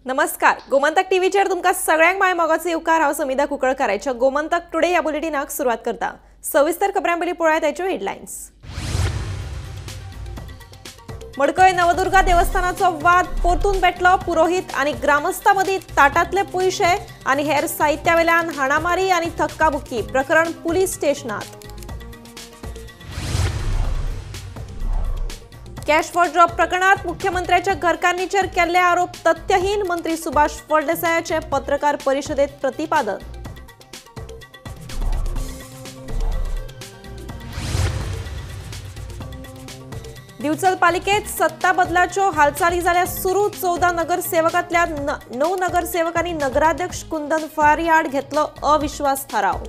नमस्कार, गोमंतक टीव्हीचेर तुमकां सगळ्यांक माय मोगाचो येवकार। हांव समिधा कुंकळकाराच्या गोमंतक टुडे ह्या बुलेटिनाक सुरवात करता। सविस्तर खबरां पयलीं पळयात ताच्यो हेडलायन्स। मडकय नवदुर्गा देवस्थानाचो वाद परतून पेटलो। पुरोहित आनी ग्रामस्थां मदीं ताटांतले पयशे आनी हेर साहित्यावेल्यान हाणामारी आनी थक्काबुक्की। प्रकरण पुलीस स्टेशनांत। कॅश फॉर जॉब प्रकरणात मुख्यमंत्र्याच्या घरकान्नीचेर केल्ले आरोप तथ्यहीन। मंत्री सुभाष फळदेसायाचे पत्रकार परिशदेत प्रतिपादन। दिवचल पालिकेत सत्ता बदलाच्यो हालचाली जाल्या सुरू। 14 नगरसेवकांतल्या 9 नगरसेवकांनी नगराध्यक्ष कुंदन फळारी आड घेतलो अविश्वास थाराव।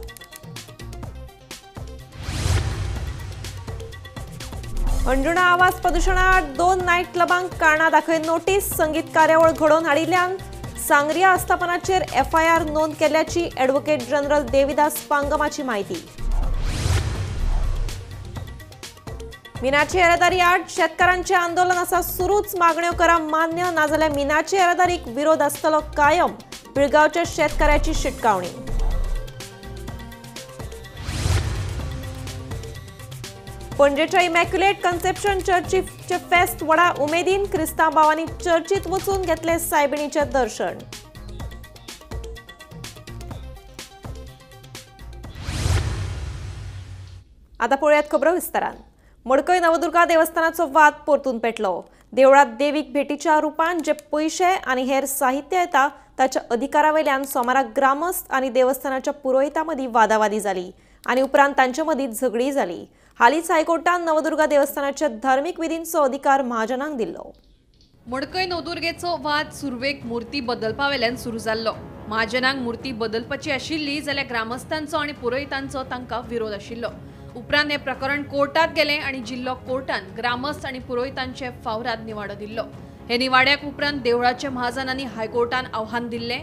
अंजुणा आवाज प्रदूषणाआड 2 नायट क्लबांक कारणां दाखय नोटीस। संगीत कार्यावळ घडोवन हाडिल्ल्यान सांगरिया आस्थापनाचेर एफआयआर नोंद केल्ल्याची ॲडव्होकेट जनरल देविदास पांगमाची माहिती। मिनाची येरादारी आड शेतकारांचे आंदोलन आसा सुरूच। मागण्यो करा मान्य, नाजाल्यार मिनाची येरादारीक विरोध आसतलो कायम। पिळगांवच्या शेतकाराची शिटकावणी। पणजेच्या इमॅक्युलेट कन्सेप्शन चर्चीचे फेस्त व्हडा उमेदीन। क्रिस्तांव भावांनी चर्चीत वचून घेतले सायबिणीचे दर्शन। आता पळयात खबरो विस्तारान। मडकय नवदुर्गा देवस्थानाचो वाद परतून पेटलो। देवळात देवीक भेटीच्या रुपान जे पयशे आनी हेर साहित्य येता ताच्या अधिकारावेल्यान सोमारा ग्रामस्थ आनी देवस्थानाच्या पुरोहितां मदीं वादावादी जाली आनी उपरांत तांचे मदीं झगडी जाली। हालींच हायकोर्टान नवदुर्गा देवस्थानाच्या धार्मीक विधींचो अधिकार महाजनांक दिल्लो। मडकय नवदुर्गेचो वाद सुरवेक मुर्ती बदलपावेल्यान सुरू जाल्लो। महाजनांक मुर्ती बदलपाची आशिल्ली जाल्यार ग्रामस्थांचो आनी पुरोहितांचो तांकां विरोध आशिल्लो। उपरांत हे प्रकरण कोर्टात गेले आनी जिल्लो कोर्टान ग्रामस्थ आनी पुरोहितांचे फावरात निवाडो दिल्लो। हे निवाड्याक उपरांत देवळाचे महाजनांनी हायकोर्टान आव्हान दिल्लें।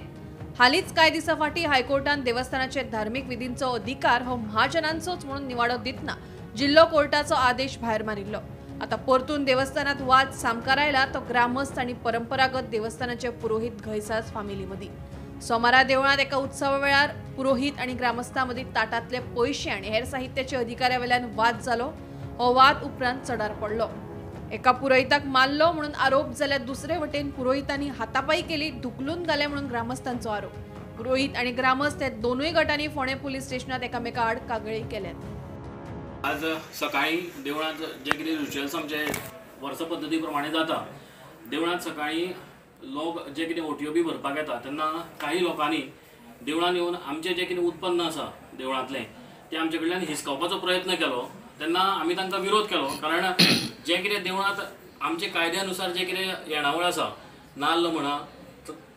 हालींच कांय दिसा फाटीं हायकोर्टान देवस्थानाचे धार्मीक विधींचो अधिकार हो महाजनांचोच म्हणून निवाडो दितना जिल्लो कोर्टाचो आदेश भायर मारिल्लो। आता परतून देवस्थानात वाद सामकार आयला तो ग्रामस्थ आनी परंपरागत देवस्थानाचे पुरोहित घयसास फामिली मदीं। सोमारा देवळांत एका उत्सवा वेळार पुरोहित आनी ग्रामस्थां मदीं ताटांतले पयशे आनी हेर साहित्याच्या अधिकाऱ्या वेल्यान वाद जालो। हो वाद उपरांत चडार पडलो। एका पुरोहिताक मारलो म्हणून आरोप जाल्यार दुसरे वटेन पुरोहितांनी हातापाई केली, धुकलून घाले म्हणून ग्रामस्थांचो आरोप। पुरोहित आनी ग्रामस्थ हे दोनूय गटांनी फोंडे पुलीस स्टेशनात एकामेका आड कागळी केल्यात। आज सकाळी देवळांत जे कितें रिच्युअल्स आमचे वर्स पद्दती प्रमाणे जाता, देवळांत सकाळी लोक जे कितें ओटयो बी भरपाक येता तेन्ना काही लोकांनी देवळांत येवन आमचें जें कितें उत्पन्न आसा देवळांतलें तें आमचे कडल्यान हिसकावपाचो प्रयत्न केलो। तेन्ना आमी तांकां विरोध केलो, कारण जें कितें देवळांत आमचे कायद्यानुसार जें कितें येणावळ आसा, नाल्ल म्हणा,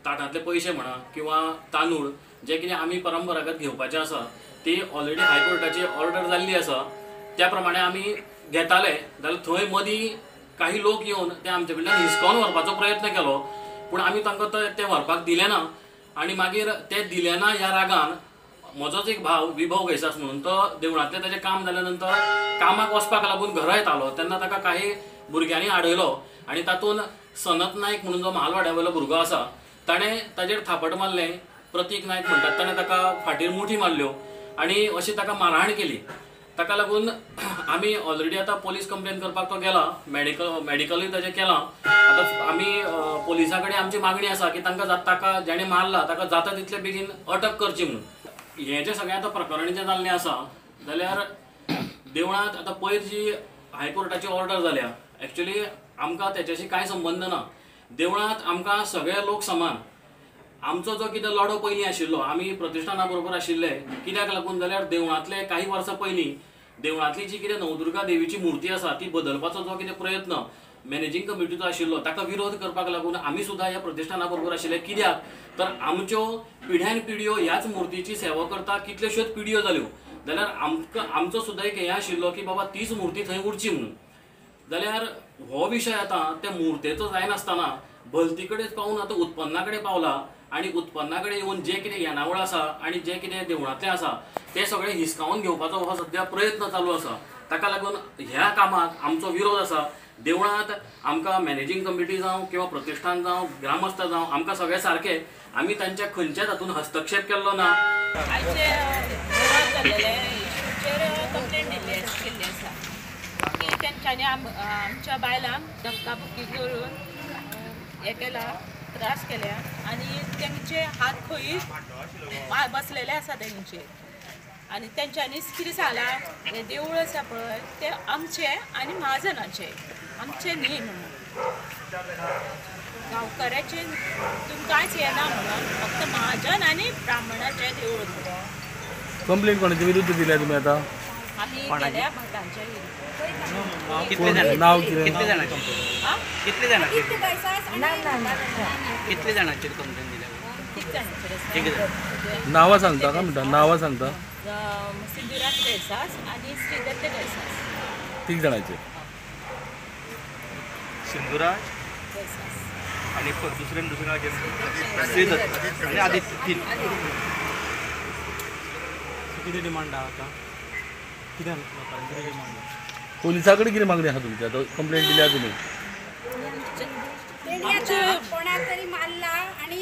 ताटांतले पयशे म्हणा किंवा तांदूळ जे कितें आमी परंपरागत घेवपाचें आसा ती ऑलरेडी हायकोर्टाची ऑर्डर जाल्ली आसा। त्या प्रमाणे आमी घेताले जाल्यार थंय मदीं काही लोक येवन ते आमचे कडल्यान हिसकावन व्हरपाचो प्रयत्न केलो, पूण आमी तांकां ते व्हरपाक दिलें ना। आनी मागीर ते दिलें ना ह्या रागान म्हजोच एक भाव विभव घयसास म्हणून तो देवळांतलें ताचें काम जाल्या नंतर कामाक वचपाक लागून घरा येतालो तेन्ना ताका काही भुरग्यांनी आडयलो आनी तातूंत सनत नायक म्हणून जो महालवाड्या वयलो भुरगो आसा ताणें ताचेर थापट मारलें। प्रतीक नायक म्हणटात ताणें ताका फाटीर मुठी मारल्यो आनी अशी ताका मारहाण केली। ताका लागून आमी ऑलरेडी आतां पोलीस कंप्लेन करपाक तो गेला, मेडिकलूय ताचें केलां। आतां आमी पोलिसां कडेन आमची मागणी आसा की ताका जेणे मारला ताका जाता तितले बेगीन अटक करची म्हणून। हें जें सगळें आतां प्रकरण जें जाल्लें आसा जाल्यार देवळांत आतां पयर जी हायकोर्टाची ऑर्डर जाल्या एक्चुअली आमकां तेच्याशी कांय संबंद ना। देवळांत आमकां सगळे लोक समान। आमचो जो कितें लढो पयलीं आशिल्लो, आमी प्रतिश्ठाना बरोबर आशिल्ले, कित्याक लागून जाल्यार देवळांतले काही वर्सां पयलीं देवळांतली जी कितें नवदुर्गा देवीची मुर्ती आसा ती बदलपाचो जो कितें प्रयत्न मॅनेजिंग कमिटीचो आशिल्लो ताका विरोध करपाक लागून आमी सुद्दां ह्या प्रतिश्ठाना बरोबर आशिल्ले। कित्याक तर आमच्यो पिढ्यान पिढयो ह्याच मुर्तीची सेवा करता कितल्योश्योच पिढयो जाल्यो जाल्यार आमचो सुद्दां एक हें आशिल्लो की बाबा तीच मुर्ती थंय उरची म्हणून। जाल्यार हो विशय आतां त्या मुर्तेचो जायनासतना भलती कडेन पावून आतां उत्पन्ना कडेन पावला आनी उत्पन्ना कडेन येवन जें कितें येणावळ आसा आनी जें कितें देवळांतलें आसा तें सगळें हिसकावून घेवपाचो हो सद्या प्रयत्न चालू आसा। ताका लागून ह्या कामाक आमचो विरोध आसा। देवळांत आमकां मॅनेजींग कमिटी जावं किंवा प्रतिश्ठान जावं ग्रामस्थ जावं आमकां सगळे सारखे आमी तांच्या खंयच्याच हातून हस्तक्षेप केल्लो ना. आयचे देवळांत जाल्लेले इश्यूचेर कंप्लेंट केल्ली आसा की तेंच्यांनी आमच्या बायलांक धक्काबुक्की करून हें केला, त्रास केल्या आनी तेंचे हात खंय बसलेले आसा तेंचे आनी तेंच्यांनी कितें सांगलां हें देवूळ आसा पळय तें आमचें आनी महाजनाचें, आमचें न्ही म्हणून. गांवकाराचें तुमकां कांयच येना म्हणून फक्त महाजन आनी ब्राह्मणाचें देवूळ म्हणून. कंप्लेंट कोणाच्या विरुद्ध दिल्या तुम्ही आता? आमी केल्या भटांच्या नाव कितें? कितले जाणांची कंप्लेंट दिल्या? नावां सांगता का म्हणटा? नावां सांगता? सिद्धीराज देसास आणि श्रीदत्त देसास. तीग जाणांचे. सिंधुराज देसास आणि दुसऱ्या श्रीदत्त आणि आदित्य तीन. किती डिमांड आता? किती डिमांड? पोलिसां कडेन कितें मागणी आहा तुमची? आता कंप्लेंट दिल्या तुम्ही. कोणाक तरी मारला आणि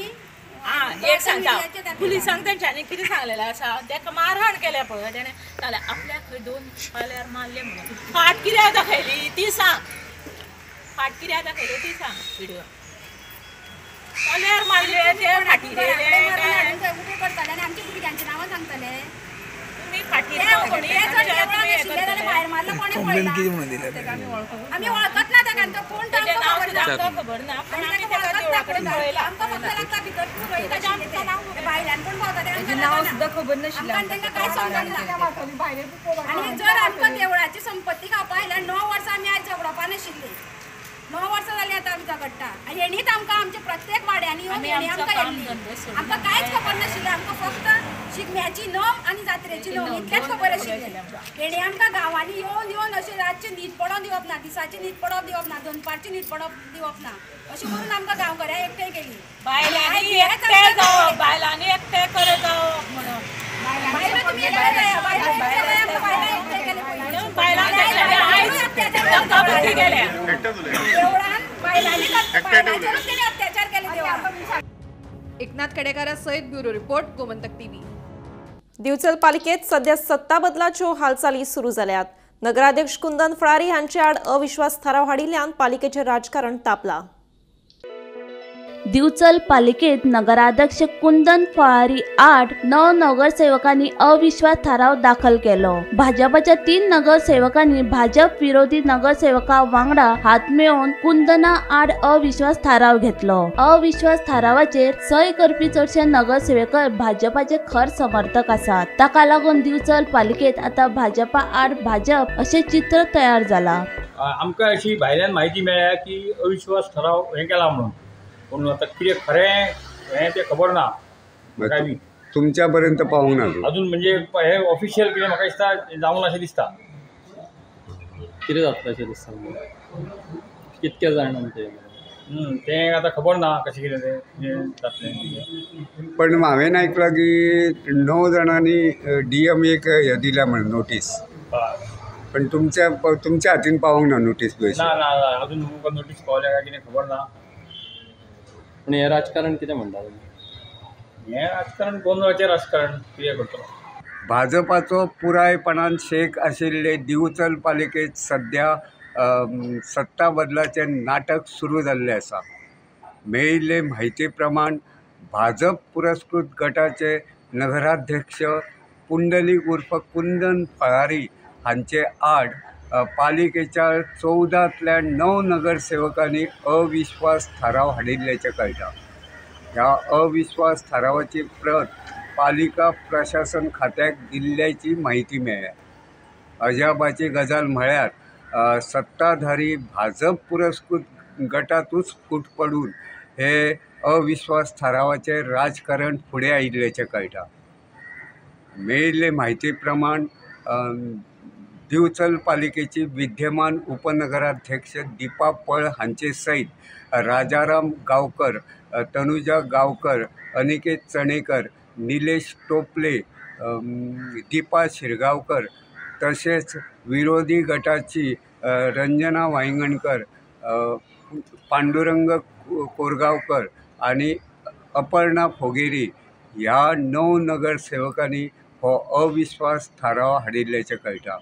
एक सांगता पुलिसांक तेंच्यांनी कितें सांगलेलें आसा तेका मारहाण केल्या पळय तेणें जाल्यार आपल्याक खंय 2 पाल्यार मारले म्हणून. फाट कित्याक दाखयली ती सांग. फाट कित्याक दाखयली ती सांग. व्हिडिओ पाल्यार मारले ते फाटी करताले आणि आमच्या भुरग्यांची नांवां सांगताले. तुम्ही फाटी भायर मारला कोणी आम्ही वळखत ना तेका कोण खबर ना पण आमी तेका देवळा कडेन पळयला. आमकां फक्त लागता भितर भायल्यान कोण पावता नांव सुद्दां खबर नाशिल्लें आमकां तेंका कांय समजना. आनी जर आमकां देवळाची संपत्ती खावपा आयल्यार 9 वर्सां आमी आयज झगडोवपा नाशिल्ली. 9 वर्सां जालीं आतां आमी झगडटा आनी हेणीच आमकां आमच्या प्रत्येक वाड्यांनी येवन हेणी आमकां येल्ली. आमकां कांयच खबर नाशिल्लें. आमकां फक्त शिगम्याची नोम आनी जात्रेची नोम इतलेंच खबर आशिल्लें. हेणी आमकां गांवांनी येवन येवन अशें रातचें न्हीद पडोवंक दिवप ना, दिसाची न्हीद पडोवप दिवप ना, दनपारची न्हीद पडोवप दिवप ना. अशें करून आमकां गांवकऱ्यांक एकठांय केली. बायलांनी एकठांय जावप, बायलांनी एकठांय करत जावप म्हणून. बायलां तुमी एकठांय जाया, बायलां एकठांय जाया, आमकां बायलां एकठांय केले पयलीं. बायलांक तेंच्यांनी आयज धक्काबुक्की केल्या. देवळान बायलांनी बायलांचेरूच तेणी अत्याचार केले देवळान. एकनाथ केडेकारा सयत bureau report Gomantak TV. Bicholim पालिकेत सध्या सत्ता बदलाच्यो हालचाली सुरू जाल्यात. नगराध्यक्ष कुंदन फळारी हांचे आड अविश्वास थाराव हाडिल्ल्यान पालिकेचें राजकारण तापलां. दिवचल पालिकेत नगराध्यक्ष कुंदन फळारी आड 9 नगरसेवकांनी अविश्वास थाराव दाखल केलो. भाजपाच्या 3 नगरसेवकांनी भाजप विरोधी नगरसेवका वांगडा हात मेळोवन कुंदना आड अविश्वास थाराव घेतलो. अविश्वास थारावाचेर सय करपी चडशे नगरसेवक भाजपाचे खर समर्थक आसात. ताका लागून दिवचल पालिकेत आता भाजपा आड भाजप असे चित्र तयार जाला. आमकां अशी भायल्यान म्हायती मेळ्ळ्या की अविश्वास थाराव हें केला म्हणून, पूण आतां कितें खरें हें तें खबर ना. तुमच्या पर्यंत पावूंक ना अजून. म्हणजे हे ऑफिशियल कितें म्हाका दिसता जावंक ना अशें दिसता. कितें जातलें अशें दिसता? कितके जाण म्हणजे तें आतां खबर ना कशें कितें तें जातलें. पण हांवें आयकलां की 9 जाणांनी DMAक हें दिल्या म्हणून नोटीस. पण तुमच्या हातीन पावूंक ना नोटीस पळय. ना ना अजून तुमकां नोटीस पावल्या काय कितें खबर ना. पण हें राजकारण कितें म्हणटा? हें राजकारण गोंधळाचें राजकारण कितें करतलो. भाजपाचो पुरायपणान शेक आशिल्ले दिवचल पालिकेत सध्या सत्ता बदलाचें नाटक सुरू जाल्लें आसा. मेळिल्ले म्हायती प्रमाण भाजप पुरस्कृत गटाचे नगराध्यक्ष पुंडलीक उर्फ कुंदन फळारी हांचे आड पालिकेच्या 14तल्या 9 नगरसेवकांनी अविश्वास थाराव हाडिल्ल्याचें कळटा. ह्या अविश्वास थारावाची प्रत पालिका प्रशासन खात्याक दिल्ल्याची माहिती मेळ्ळ्या. अजापाची गजाल म्हळ्यार सत्ताधारी भाजप पुरस्कृत गटातूच फूट पडून हे अविश्वास थारावाचे राजकारण फुडें आयिल्ल्याचें कळटा. मेळिल्ले म्हायती प्रमाण दिवचल पालिकेची विद्यमान उपनगराध्यक्ष दीपा पळ हांचे सयत राजाराम गांवकर, तनुजा गांवकर, अनिकेत चणेकर, निलेश टोपले, दीपा शिरगांवकर तशेंच विरोधी गटाची रंजना वांयगणकर पांडुरंग कोरगावकर आणि अपर्णा फोगेरी ह्या 9 नगरसेवकांनी हो अविश्वास थाराव हाडिल्ल्याचें कळटा।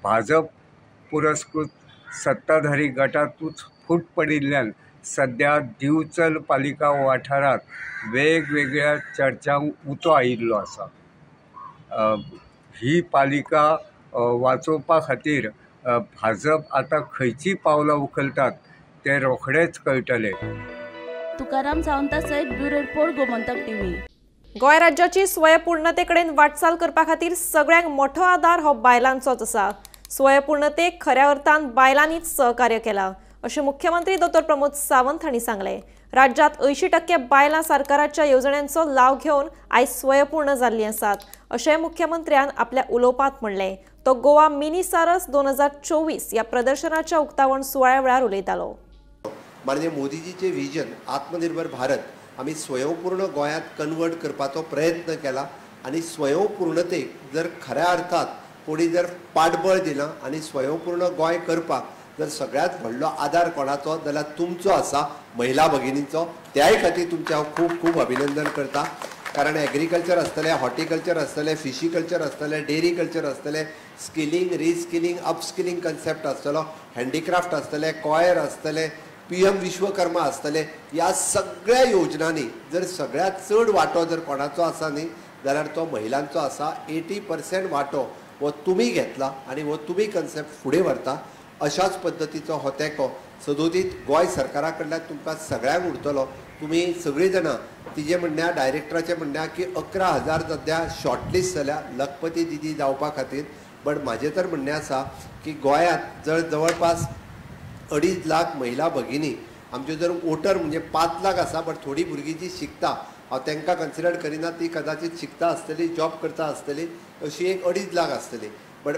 भाजप पुरस्कृत सत्ताधारी गटातूच फूट पडिल्ल्यान सध्या दिवचल पालिका वाठारात वेगवेगळ्या चर्चांक उतो आयिल्लो आसा। ही पालिका वाचोवपा खातीर भाजप आतां खंयची पावलां उखलतात ते रोखडेच कळटले। तुकाराम सावंता सयत bureau report Gomantak TV. Goa राज्याची स्वयंपूर्णते कडेन वाटचाल करपा खातीर सगळ्यांक मोठो आदार हो बायलांचोच आसा। स्वयंपूर्णतेक खऱ्या अर्थान बायलांनीच सहकार्य केला अशें मुख्यमंत्री डॉ प्रमोद सावंत हांणी सांगलें। राज्यांत 80% बायलां सरकाराच्या येवजण्यांचो लाव घेवन आयज स्वयंपूर्ण जाल्लीं आसात अशें मुख्यमंत्र्यान आपल्या उलोवपांत म्हणलें। तो गोवा मिनी सारस 2024 ह्या प्रदर्शनाच्या उक्तावण सुवाळ्या वेळार उलयतालो। माननीय मोदीजीचे विजन आत्मनिर्भर भारत आमी स्वयंपूर्ण गोंयांत कन्वर्ट करपाचो प्रयत्न केला आनी स्वयंपूर्णतेक जर खऱ्या अर्थात कोणी जर पाठबळ दिलां आनी स्वयंपूर्ण गोंय करपाक जर सगळ्यात व्हडलो आदार कोणाचो जाल्यार तुमचो आसा, महिला भगिनींचो। त्याय खातीर तुमचें हांव खूब खूब अभिनंदन करता। कारण एग्रीकल्चर आसतलें, हॉर्टिकल्चर आसतलें, फिशीकल्चर आसतलें, डेरी कल्चर आसतलें, स्किलिंग, रिस्किलिंग, अपस्किलिंग कन्सेप्ट आसतलो, हँडीक्राफ्ट आसतलें, कॉयर आसतलें, PM विश्वकर्मा आसतलें। ह्या सगळ्या योजनांनी जर सगळ्यात चड वांटो जर कोणाचो आसा न्ही जाल्यार तो महिलांचो आसा। 80% वांटो हो तुमी घेतला आनी हो तुमी कन्सेप्ट फुडें व्हरता। अशाच पद्दतीचो हो तेंको सदोदीत गोंय सरकारा कडल्यान तुमकां सगळ्यांक उरतलो। तुमी सगळीं जाणां तिजे म्हणण्या डायरेक्टराचें म्हणण्या की 11,000 सद्या शॉर्टलिस्ट जाल्या लखपती दिदी जावपा खातीर। बट म्हाजें तर म्हणणें आसा की गोंयांत जर जवळपास 2.5 लाख महिला भगिनी आमच्यो जर वोटर म्हणजे 5 लाख आसा, बट थोडी भुरगीं जी शिकता हांव तांकां कन्सिडर करिना, ती कदाचित शिकता आसतली, जॉब करता आसतली, अशी एक 2.5 लाख आसतली, बट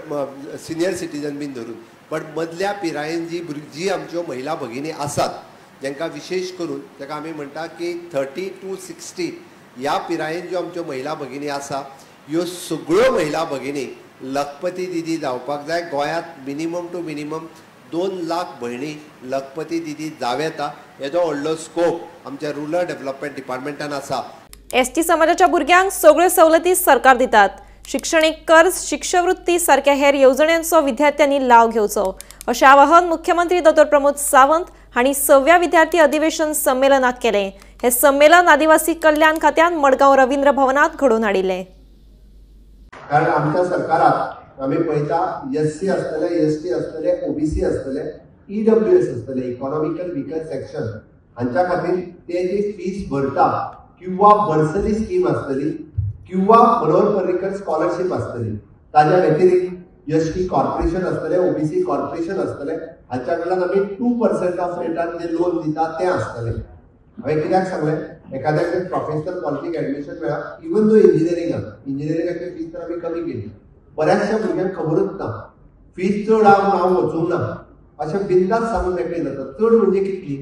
सिनियर सिटीजन बीन धरून। बट मदल्या पिरायेन जी आमच्यो महिला भगिनी आसात जांकां विशेष करून ताका आमी म्हणटा की 30 to 60 ह्या पिरायेन ज्यो आमच्यो महिला भगिनी आसा ह्यो सगळ्यो महिला भगिनी लखपती दिदी जावपाक जाय। गोंयांत मिनिमम टू मिनिमम 2 लाख भयणी लखपती दिदी जाव येता। हेजो व्हडलो स्कोप आमच्या रुरल डेव्हलपमेंट डिपार्टमेंटान आसा। ST समाजाच्या भुरग्यांक सगळ्यो सवलती सरकार दितात। शिक्षणीक कर्ज, शिश्यवृत्ती सारख्या हेर येवजण्यांचो विद्यार्थ्यांनी लाव घेवचो अशें आवाहन मुख्यमंत्री डॉ प्रमोद सावंत हांणी 6व्या विद्यार्थी अधिवेशन संमेलनात केलें। हे संमेलन आदिवासी कल्याण खात्यान मडगांव रवींद्र भवनात घडोवन हाडिल्लें। कारण आमच्या सरकारात आमी पळयता SC आसतले, ST आसतले, OBC आसतले, EWS आसतले, इकॉनॉमिकल विकर सेक्शन, हांच्या खातीर ते जी फीस भरता किंवा बर्सरी स्कीम आसतली किंवा मनोहर पर्रीकर स्कॉलरशिप आसतली, ताज्या व्यतिरिक्त ST कॉर्पोरेशन आसतले, OBC कॉर्पोरेशन आसतले, हांच्या कडल्यान आमी 2% ऑफ रेटान जे लोन दिता तें आसतलें। हांवें कित्याक सांगलें, एखाद्याक प्रोफेशनल क्वालिफिक एडमिशन मेळ्ळा, इवन दो इंजिनियरिंगाची फीस तर आमी कमी केली, बऱ्याचशा भुरग्यांक खबरूच ना, फीस चड आहा म्हूण हांव वचूंक ना अशें बिंदास सांगून मेकळी जाता। चड म्हणजे कितली?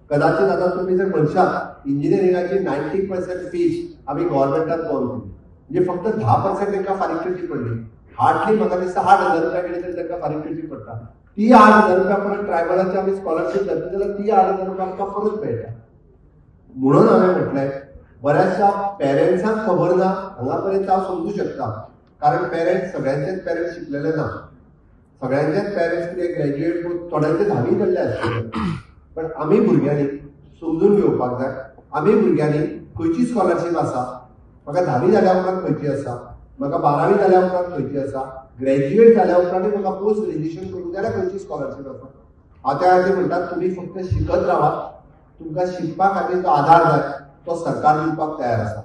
कदाचित आता तुम्ही जर म्हणशात इंजिनियरिंगाची 90% फीस आम्ही गव्हर्नमेंटात पावून दिली, म्हणजे फक्त 10% तांकां फारीक करची पडली। हार्डली म्हाका दिसता 8,000 रुपया कितें तरी तांकां फारीक करची पडटा। ती 8,000 रुपया परत ट्रायबलाची आमी स्कॉलरशिप जाता जाल्यार ती 8,000 रुपया आमकां परत मेळटा। म्हणून हांवें म्हटलें बऱ्याचशा पेरेंट्सांक खबर ना, हांगा पर्यंत हांव समजू शकता, कारण पेरेंट्स सगळ्यांचेच पेरेंट्स शिकलेले ना, सगळ्यांचेच पेरेंट्स कितें ग्रॅज्युएट थोड्यांचे 10वी जाल्ले आसतले। पण आमी भुरग्यांनी समजून घेवपाक जाय, आमी भुरग्यांनी खंयची स्कॉलरशीप आसा, म्हाका 10वी जाल्या उपरांत खंयची आसा, म्हाका 12वी जाल्या उपरांत खंयची आसा, ग्रॅज्युएट जाल्या उपरांत म्हाका पोस्ट ग्रॅज्युएशन करूंक जाल्यार खंयची स्कॉलरशीप आसा। हांव त्या खातीर म्हणटा तुमी फक्त शिकत रावा, तुमकां शिकपा खातीर जो आधार जाय तो सरकार दिवपाक तयार आसा,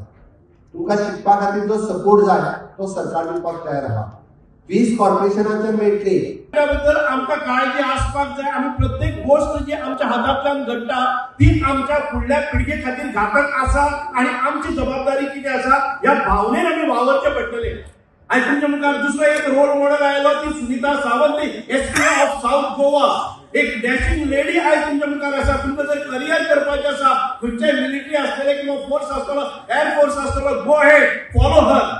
तुमकां शिकपा खातीर जो सपोर्ट जाय तो सरकार दिवपाक तयार आसा। फीस कॉर्पोरेशनाचे मेळटली, त्याबद्दल आमकां काळजी आसपाक जाय। आमी प्रत्येक गोष्ट जी आमच्या हातांतल्यान घडटा ती आमच्या फुडल्या पिळगे खातीर घातक आसा आनी आमची जबाबदारी कितें आसा ह्या भावनेन आमी वावरचें पडटलें। आयज तुमच्या मुखार दुसरो एक रोल मॉडेल आयलो, ती Sunita Sawant, SP of south Goa, एक डॅशिंग लेडी आयज तुमच्या मुखार आसा। तुमकां जर करियर करपाचें आसा, खंयच्याय मिलिटरी आसतले किंवा फोर्स आसतलो, एअर फोर्स आसतलो, go ahead, follow her.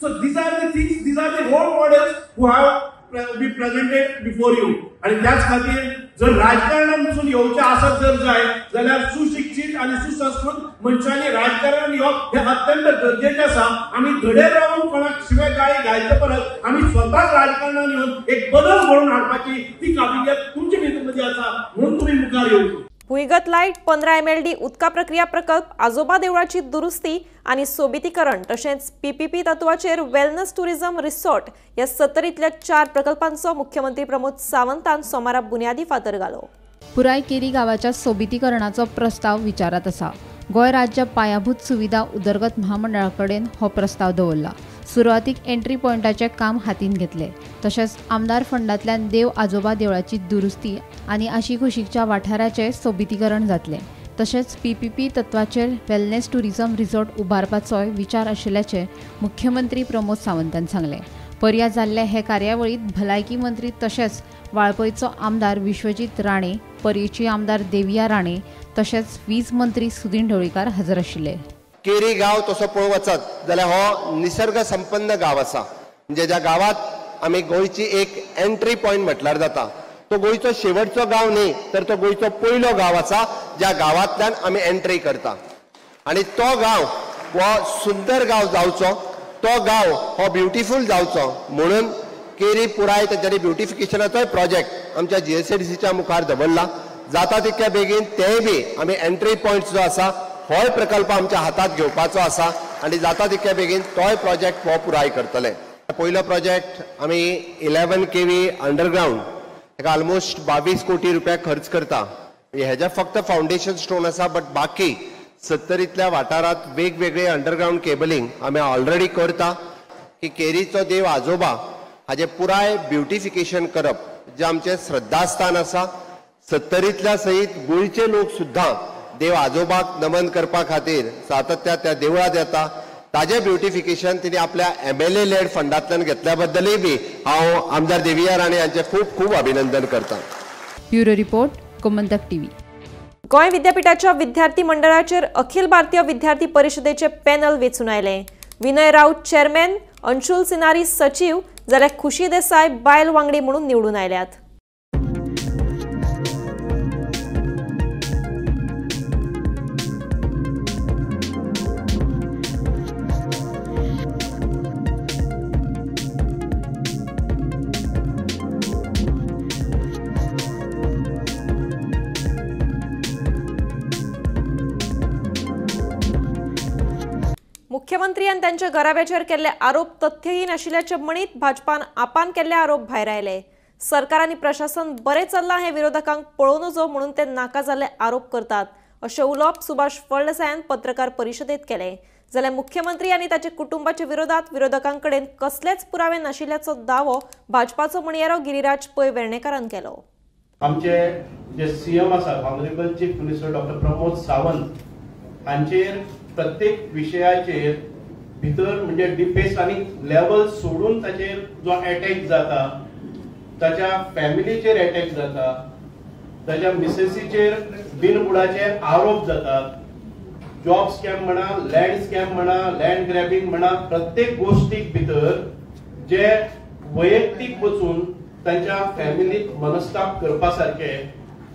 So these are the things, these are the role models who have been presented before you. And that's खातीर जर राजकारणातून येवचे आसत जर जाय जाल्यार सुशिक्षित आणि सुसंस्कृत मनशांनी राजकारण येवप हे अत्यंत गरजेचे आसा। आम्ही घडे रावून कोणाक शिवाय गाळी घालचे परस आम्ही स्वतःच राजकारणात येऊन एक बदल घडून हाडपाची ती काबिलियत तुमच्या भितरमध्ये आसा, म्हणून तुम्ही मुखार येवची। भुईगत लाईट 15 MLD उदका प्रक्रिया प्रकल्प, आजोबा देवळाची दुरुस्ती आणि सोबितीकरण तशेंच PPP तत्वाचेर वेलनेस टुरिझम रिसॉर्ट या सत्तरीतल्या 4 प्रकल्पांचो मुख्यमंत्री प्रमोद सावंतान सोमारा बुन्यादी फातर घालो। पुराय केरी गावाच्या सोबितीकरणाचो प्रस्ताव विचारात आसा। गोय राज्य पायाभूत सुविधा उदरगत महामंडळा कडेन हो प्रस्ताव दवरला। सुरवातीक एंट्री पॉइंटाचे काम हातीन घेतले, तशेंच आमदार फंडांतल्यान देव आजोबा देवळाची दुरुस्ती आनी आशिकुशीकच्या वाठाराचे सोबितीकरण जातले। तशेंच PPP तत्वाचेर वेलनेस टुरिझम रिसॉर्ट उबारपाचोय विचार आशिल्ल्याचे मुख्यमंत्री प्रमोद सावंतान सांगले। पर्या जाल्ले हे कार्यावळीत भलायकी मंत्री तशेंच वाळपयचो आमदार विश्वजीत राणे, पर्येची आमदार देविया राणे तशेंच वीज मंत्री सुदीन ढवळीकार हजर आशिल्ले। केरी गांव तसो पळोवंक वचत जाल्यार हो निसर्ग संपन्न गांव आसा, म्हणजे ज्या गांवांत आमी गोंयची एक एंट्री पॉइंट म्हटल्यार जाता। तो गोंयचो शेवटचो गांव न्ही, तर तो गोंयचो पयलो गांव आसा ज्या गांवांतल्यान आमी एंट्री करता। आनी तो गांव हो सुंदर गांव जावचो, तो गांव हो ब्युटिफूल जावचो म्हणून केरी पुराय तेंच्यांनी ब्युटिफिकेशनाचोय प्रोजेक्ट आमच्या GSADCच्या मुखार दवरला। जाता तितक्या बेगीन तेय बी आमी एंट्री पॉइंट जो आसा होय प्रकल्प आमच्या हातात घेवपाचो आसा आनी जाता तितक्या बेगीन तोय प्रोजेक्ट हो पुराय करतले। पयलो प्रोजेक्ट आमी 11 kV अंडरग्राउंड, ताका ऑलमोस्ट 22 कोटी रुपया खर्च करता। हेजे फक्त फाउंडेशन स्टोन आसा, बट बाकी 70 वाठारांत वेगवेगळे अंडरग्राउंड केबलिंग आमी ऑलरेडी करता की केरीचो देव आजोबा हाजे पुराय ब्युटिफिकेशन करप, जे आमचे श्रद्धास्थान आसा। 70 सयत गोंयचे लोक सुद्धा देव आजोबाक नमन करपा खातीर सातत्या त्या देवळात येता। ताजे ब्युटिफिकेशन तिने आपल्या MLA लेड फंडांतल्यान घेतल्या बद्दलय बी हांव आमदार देविया राणे यांचे खूप खूप अभिनंदन करता। Bureau report, Gomantak TV। Goa विद्यापीठाच्या विद्यार्थी मंडळाचेर अखिल भारतीय विद्यार्थी परिशदेचे पॅनल वेचून आयले। विनय राऊत चेअरमॅन, अंशुल सिनारी सचिव जाल्यार खुशी देसाय बायल वांगडी म्हणून निवडून आयल्यात। मुख्यमंत्री आणि त्यांच्या घराब्याचेर केल्ले आरोप तथ्यहीन आशिल्ल्याचे म्हणीत भाजपान आपान केल्ले आरोप भायर आयले। सरकार आणि प्रशासन बरे चल्लां हे विरोधकांक पळोवन नजो म्हणून ते नाका जाल्ले आरोप करतात, अशें उलोवप सुभाष फळदेसायान पत्रकार परिशदेंत केले। जाल्यार मुख्यमंत्री आणि ताचे कुटुंबाच्या विरोधात विरोधकांकडेन कसलेच पुरावे नाशिल्ल्याचो दावो भाजपाचो म्हणयारो गिरिराज पै वेर्णेकारान केलो। आमचे जे CM आसा, honourable chief minister doctor Pramod Sawant हांचेर प्रत्येक विशयाचेर भितर म्हणजे डिपेस आनी लेवल सोडून ताचेर जो अटॅक जाता, ताच्या फॅमिलीचेर अटॅक जाता, ताच्या मिसेसीचेर बिनबुडाचे आरोप जातात, जॉब स्कॅम म्हणा, लँड स्कॅम म्हणा, लँड ग्रॅबिंग म्हणा, प्रत्येक गोष्टीक भितर जे वैयक्तीक वचून तांच्या फॅमिलीक मनस्ताप करपा सारखे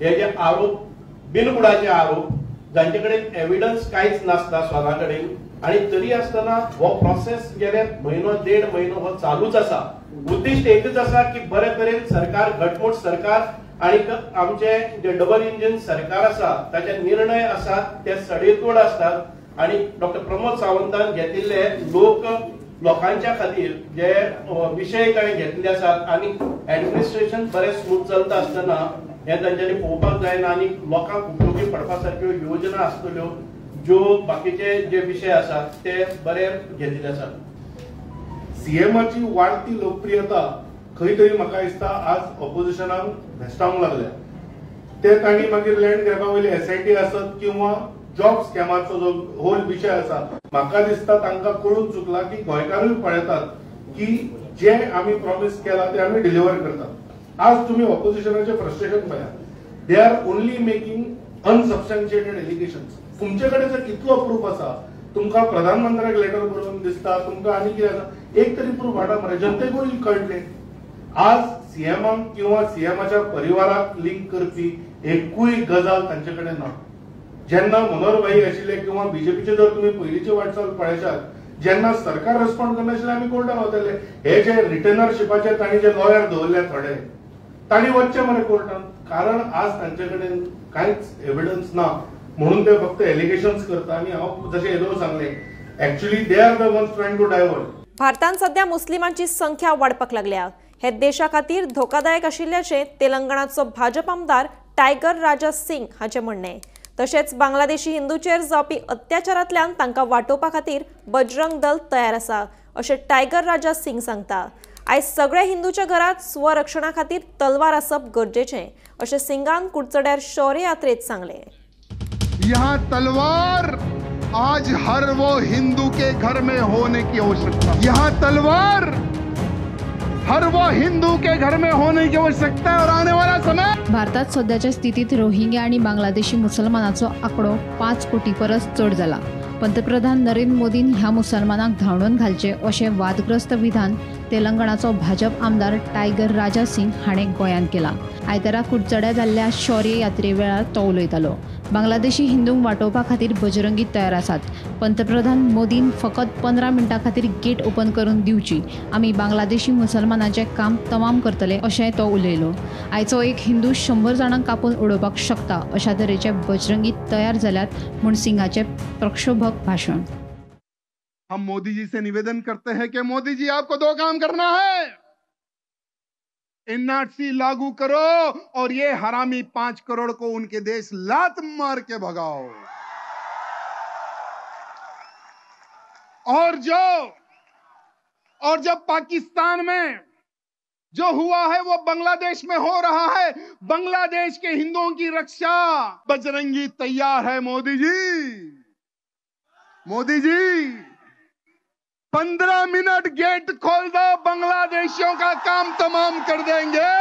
हे जे आरोप, बिनबुडाचे आरोप, जांचे कडेन एविडन्स कांयच नासता स्वता कडेन, आणि तरी आसतना हो प्रोसेस गेले म्हयनो 1.5 म्हयनो हो चालूच आसा। उद्दिष्ट एकच आसा की बरे तरेन सरकार, घटमूट सरकार आणि आमचे जे डबल इंजिन सरकार आसा ताचे निर्णय आसात ते सडेतोड असतात। आणि डॉक्टर प्रमोद सावंतान घेतिल्ले लोकांच्या खातीर जे विशय कांय घेतले आसात आणि ऍडमिनिस्ट्रेशन बरें स्मूथ चलता आसतना हे तांच्यांनी पळोवपाक जायना आणि लोकांक उपयोगी पडपा सारक्यो योजना आसतल्यो ज्यो बाकीचे जे विषय आसात ते बरे घेतिल्ले आसात। सीएमाची वाडती लोकप्रियता खंय तरी म्हाका दिसता आज ऑपोजिशनाक भेस्तावंक लागल्या। ते तांणी मागीर लँड ग्रॅबा वयले SIT आसत किंवा जॉब स्कॅमाचो जो होल विषय आसा, म्हाका दिसता तांकां कळून चुकला की गोंयकारूय पळयतात की जे आमी प्रॉमिस केला ते आमी डिलिव्हर करतात। आज तुम्ही ऑपोजिशनाचे फ्रस्ट्रेशन पळयात, they are only making unsubstantiated allegations. तुमचे कडेन जर कितलो प्रूफ आसा, तुमकां प्रधानमंत्र्याक लेटर बरोवन दिसता, तुमकां आनी कितें आसा, एक तरी प्रूफ हाडा मरे, जनतेकूय कळटलें। आज सीएमांक किंवा सीएमाच्या परिवाराक लिंक करपी एकूय गजाल तांचे कडेन ना. जेन्ना मनोहरभाई आशिल्ले किंवा बीजेपीचे जर तुम्ही पयलींची वाटचाल पळयशात, जेन्ना सरकार रिस्पॉन्ड करनाशिल्ले आमी कोर्टान वतले. हे जे रिटर्नरशिपाचे तांणी जे लॉयर दवरले थोडे, तांणी वचचे मरे कोर्टान, कारण आज तांचे कडेन कांयच एविडन्स ना म्हणून ते फक्त एलिगेशन्स करता. आणि हांव जशें येदो सांगले, actually they are the ones trying to divert. भारतांत सध्या मुस्लिमांची संख्या वाडपाक लागल्या. हे देशा खातीर धोकादायक आशिल्ल्याचे तेलंगणाचो भाजप आमदार टायगर राजा सिंग हांचे म्हणणे. तशेंच बांगलादेशी हिंदूंचेर जावपी अत्याचारांतल्यान तांकां वाटोवपा खातीर बजरंग दल तयार आसा, अशें टायगर राजा सिंग सांगता. आयज सगळ्या हिंदूच्या घरात स्वरक्षणा खातीर तलवार आसप गरजेचें, अशें सिंगान कुडचड्यार शौर्य यात्रेत सांगलें. यहाँ तलवार आज हर वो हिंदू के घर में होने की आवश्यकता. यहाँ तलवार हर वो हिंदू के घर में होने की आवश्यकता है. और आने वाला समय भारतात सध्याच्या स्थितीत रोहिंग्या आणि बांगलादेशी मुसलमानांचो आंकडो 5 कोटी परस चड जाला. पंतप्रधान नरेंद्र मोदीन ह्या मुसलमानांक धांवडोवन घालचे अशें वादग्रस्त विधान तेलंगणाचो भाजप आमदार टायगर राजा सिंग हाणें गोंयांत केला. आयतारा कुडचड्या जाल्ल्या शौर्य यात्रे वेळार तो उलयतालो. बांगलादेशी हिंदूंक वाटोवपा खातीर बजरंगी तयार आसात. पंतप्रधान मोदीन फकत 15 मिनटां खातीर गेट ओपन करून दिवची. आमी बांगलादेशी मुसलमानांचें काम तमाम करतले अशें तो उलयलो. आयचो एक हिंदू 100 जाणांक कापून उडोवपाक शकता अशा तरेचे बजरंगी तयार जाल्यात म्हूण सिंगाचे प्रक्षोभक भाषण. हम मोदी जी से निवेदन करते हैं कि मोदी जी आपको 2 काम करना है. एनआरसी लागू करो और ये हरामी 5 करोड़ को उनके देश लात मार के भगाओ. और जब पाकिस्तान में जो हुआ है वो बांग्लादेश में हो रहा है. बांग्लादेश के हिंदुओं की रक्षा बजरंगी तैयार है. मोदी जी 15 मिनट गेट खोल दो, बांग्लादेशियों का काम तमाम कर देंगे.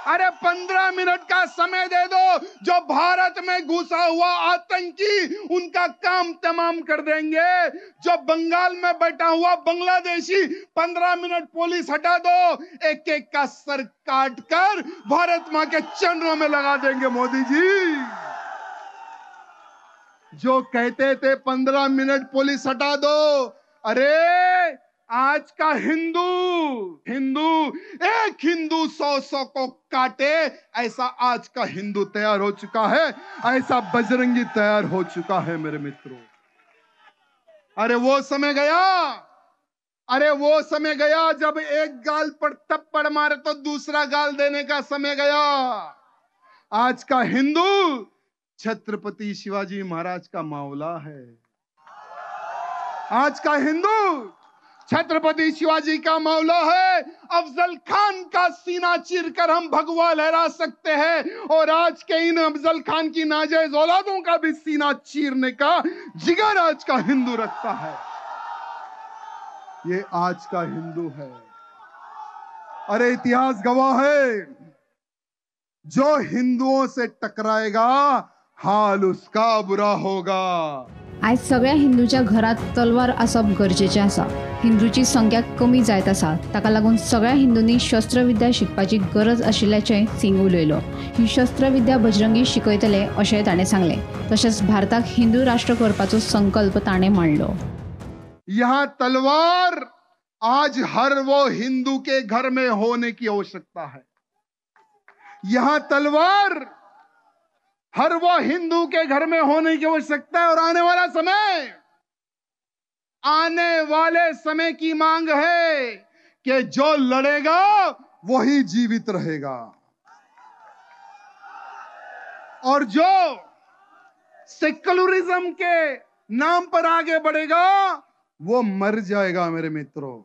अरे 15 मिनट का समय दे दो, जो भारत में घुसा हुआ आतंकी उनका काम तमाम कर देंगे. जो बंगाल में बैठा हुआ बांग्लादेशी 15 मिनट पुलिस हटा दो, एक एक का सर काट कर भारत मां के चरणों में लगा देंगे. मोदी जी जो कहते थे 15 मिनट पुलिस हटा दो, अरे आज का हिंदू एक हिंदू 100 को काटे, ऐसा आज का हिंदू तैयार हो चुका है. ऐसा बजरंगी तैयार हो चुका है मेरे मित्रों. अरे वो समय गया जब एक गाल पर थप्पड़ मारे तो दूसरा गाल देने का समय गया. आज का हिंदू छत्रपति शिवाजी महाराज का मावला है. आज का हिंदू छत्रपति शिवाजी का मावला है. अफजल खान का सीना चीरकर हम भगवा लहरा सकते हैं और आज के इन अफजल खान की नाजायज औलादों का भी सीना चीरने का जिगर आज का हिंदू रखता है. ये आज का हिंदू है. अरे इतिहास गवाह है, जो हिंदुओं से टकराएगा हाल उसका बुरा होगा. आज सगळ्या हिंदूच्या घरात तलवार आसप गरजेचें आसा. हिंदूची संख्या कमी जायत आसा, ताका लागून सगळ्या हिंदूंनी शस्त्रविद्या शिकपाची गरज आशिल्ल्याचें सिंग उलयलो. ही शस्त्रविद्या बजरंगी शिकयतले अशें ताणें सांगलें. तशेंच भारताक हिंदू राष्ट्र करपाचो संकल्प ताणें मांडलो. यहाँ तलवार आज हर वो हिंदू के घर में होने की आवश्यकता है. यहाँ तलवार हर वो हिंदू के घर में होने की आवश्यकता है. और आने वाले समय की मांग है कि जो लड़ेगा वही जीवित रहेगा और जो सेक्युलरिज्म के नाम पर आगे बढ़ेगा वो मर जाएगा मेरे मित्रों.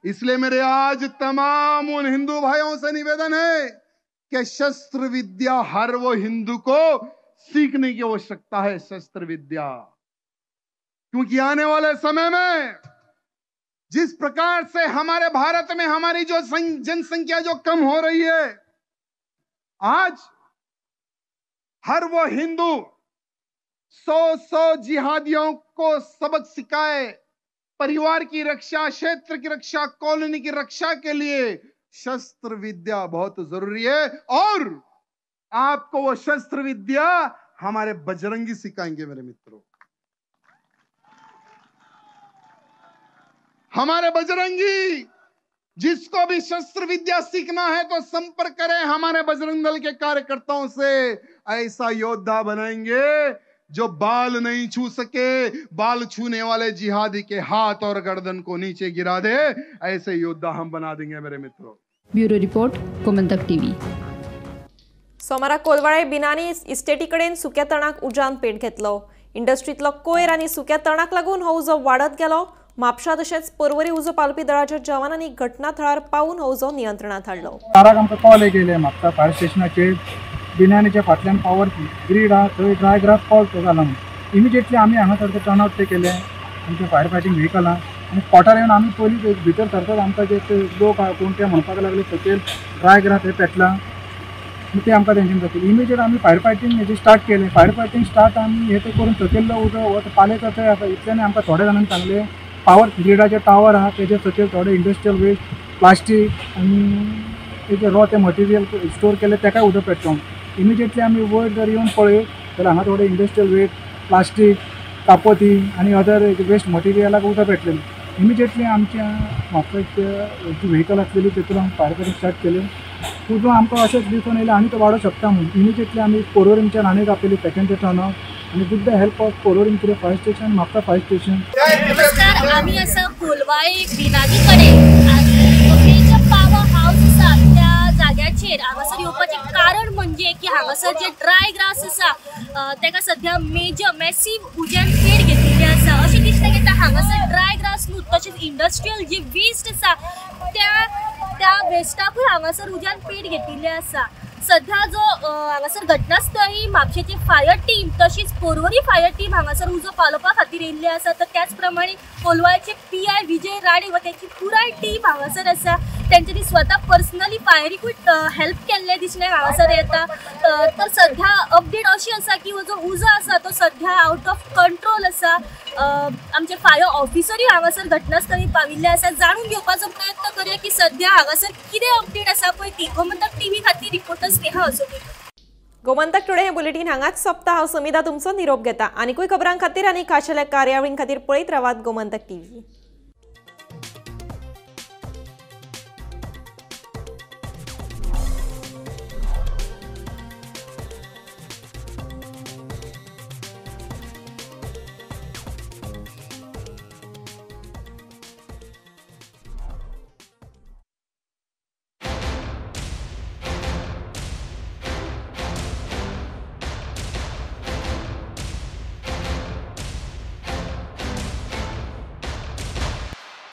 इसलिए मेरे आज तमाम उन हिंदू भाइयों से निवेदन है कि शस्त्र विद्या हर वो हिंदू को सीखने की आवश्यकता है. शस्त्र विद्या, क्योंकि आने वाले समय में जिस प्रकार से हमारे भारत में हमारी जो जनसंख्या जो कम हो रही है, आज हर वो हिंदू 100 जिहादियों को सबक सिखाए, परिवार की रक्षा, क्षेत्र की रक्षा, कॉलोनी की रक्षा के लिए शस्त्र विद्या बहुत जरूरी है और आपको वो शस्त्र विद्या हमारे बजरंगी सिखाएंगे मेरे मित्रों। हमारे बजरंगी, जिसको भी शस्त्र विद्या सीखना है तो संपर्क करें हमारे बजरंग दल के कार्यकर्ताओं से। ऐसा योद्धा बनाएंगे जो बाल नहीं छू सके, बाल छूने वाले जिहादी के हाथ और गर्दन को नीचे गिरा दे, ऐसे योद्धा हम बना देंगे मेरे मित्रों। Bureau report, Gomantak TV. सोमारा कोलवाळे बिनानी इस्टेटी कडेन सुक्या तणाक उजान पेट घेतलो। इंडस्ट्रीतलो कोयर आनी सुक्या तणाक लागून हो उजो वाडत गेलो। म्हापशा तशेंच पर्वरी उजो पालपी दळाच्या जवानांनी घटनाथळार पावून हो उजो नियंत्रणात हाडलो। ताराक आमकां कॉल येयले म्हापसा फायर स्टेशनाचेर बिनानीच्या फाटल्यान पावर ग्रीड आहा थंय ड्राय ग्रास फॉल्ट जाला म्हणून इमिजिएटली आमी हांगा सारकें टर्न आउट ते केले आमचे फायर फायटींग व्हेकलां आनी स्पॉटार येवन आमी पयलीं भितर सरतात आमकां जे लोक कोण ते म्हणपाक लागले सकयल ड्राय ग्रास हे पेटला ते आमकां तेंच्यान दाखयलें। इमिजिएट आमी फायर फायटींग हेजे स्टार्ट केलें। फायर फायटींग स्टार्ट आमी हे करून सकयल्लो उजो हो पालेचो थंय आसा इतल्यान आमकां थोड्या जाणांनी सांगलें पावर ग्रिडाचे टावर आहा तेजे सकयल थोडे इंडस्ट्रियल वेस्ट प्लास्टीक आनी तेजे रॉ ते मटेरियल स्टोर केले तेका उदक पेटोवंक। इमिजिएटली आमी वयर जर येवन पळयत जाल्यार हांगा थोडे इंडस्ट्रियल वेस्ट प्लास्टीक कापोती आनी अदर वेस्ट मटेरियलाक उदक पेटलेलें। इमिजिएटली आमच्या म्हापसाच्या जी व्हेकल आसलेली तेतून आमी फायर फायटींग स्टार्ट केलें। उजो आमकां अशेंच दिसून येयलें आनी तो वाडोवंक शकता म्हणून इमिजिएटली आमी पोलोरिमच्यान आनीक आपली सेकंड टर्न आउट आनी विथ द हेल्प ऑफ पोलोरिम कितें fire station Mapusa fire station. नमस्कार, आम्ही असं कोलवाळे बिनानीकडे मेजर पावर हाऊस आसा त्या जाग्याचेर हांगासर येवपाचें कारण म्हणजे की हांगासर जे ड्राय ग्रास आसा तेका सध्या मेजर मॅसिव उज्यान पेट घेतिल्ली आसा। अशें दिसता की हांगासर ड्राय ग्रास न्हू तशेंच इंडस्ट्रियल जे वेस्ट आसा त्या वेस्टाकूय हांगासर उज्यान पेट घेतिल्ले आसा। सध्या जो हांगासर घटनास्थळ ही म्हापशेची फायर टीम तशीच पर्वरी फायर टीम हांगासर उजो पालोवपा खातीर येयल्ली आसा। तर त्याच प्रमाणे कोलवाळेचे PI विजय राणे व त्याची पुराय टीम हांगासर आसा। तेंच्यांनी स्वता पर्सनली फायरीकूय हेल्प केल्ले दिसले हांगासर येता। तर सध्या अपडेट अशी आसा की हो जो उजो आसा तो सध्या आउट ऑफ कंट्रोल आसा। आमचे फायर ऑफिसरूय हांगासर घटनास्थळी पाविल्ले आसा। जाणून घेवपाचो प्रयत्न करूया की सध्या हांगासर कितें अपडेट आसा पळय ती। गोमंतक टीव्ही खातीर रिपोर्टर स्नेहा असोकी। गोमंतक टुडे हे बुलेटिन हांगाच सोंपता। हांव समिधा तुमचो निरोप घेता। आनीकूय खबरां खातीर आनी खाशेल्या कार्यावळीं खातीर पळयत रावात गोमंतक टीव्ही।